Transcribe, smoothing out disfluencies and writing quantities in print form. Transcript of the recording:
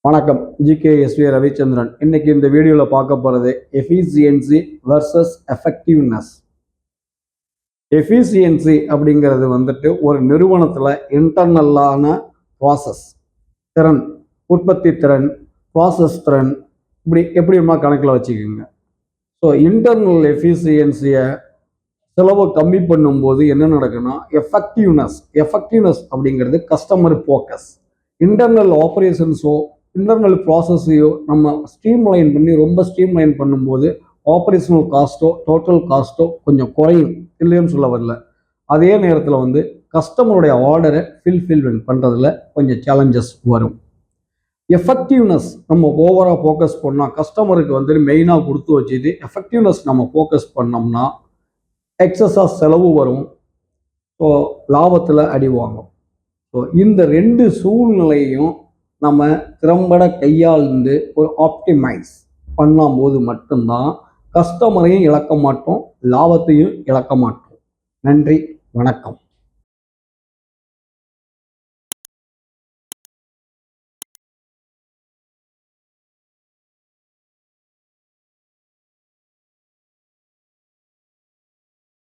வணக்கம். ஜிகேஎஸ்வி ரவிச்சந்திரன். இன்னைக்கு இந்த வீடியோவில் பார்க்க போகிறது எஃபிசியன்சி வர்சஸ் எஃபெக்டிவ்னஸ். எஃபிசியன்சி அப்படிங்கிறது ஒரு நிறுவனத்தில் இன்டர்னல்லான ப்ராசஸ் திறன், உற்பத்தி திறன், ப்ராசஸ் திறன், இப்படி எப்படிமா கணக்கில் வச்சுக்கோங்க. ஸோ இன்டர்னல் எஃபிசியன்சியை செலவு கம்மி பண்ணும்போது என்ன நடக்குன்னா எஃபெக்டிவ்னஸ் அப்படிங்கிறது கஸ்டமர் ஃபோக்கஸ். இன்டர்னல் ஆப்ரேஷன்ஸோ இன்டர்னல் ப்ராசஸையோ நம்ம ரொம்ப ஸ்ட்ரீம்லைன் பண்ணும்போது ஆப்ரேஷனல் காஸ்ட்டோ டோட்டல் காஸ்ட்டோ கொஞ்சம் குறையும், இல்லைன்னு சொல்ல வரல. அதே நேரத்தில் கஸ்டமருடைய ஆர்டரை ஃபில்ஃபில்மெண்ட் பண்ணுறதுல கொஞ்சம் சேலஞ்சஸ் வரும். எஃபெக்டிவ்னஸ் நம்ம ஓவராக ஃபோக்கஸ் பண்ணால் கஸ்டமருக்கு மெயினாக கொடுத்து வச்சுட்டு எஃபெக்டிவ்னஸ் நம்ம ஃபோக்கஸ் பண்ணோம்னா எக்ஸஸாக செலவு வரும், ஸோ லாபத்தில் அடி வாங்கும். ஸோ இந்த ரெண்டு சூழ்நிலையும் நம்ம திறம்பட கையாண்டு ஒரு ஆப்டிமைஸ் பண்ணும்போது மட்டும்தான் கஸ்டமரையும் இழக்க மாட்டோம், லாபத்தையும் இழக்க மாட்டோம். நன்றி, வணக்கம்.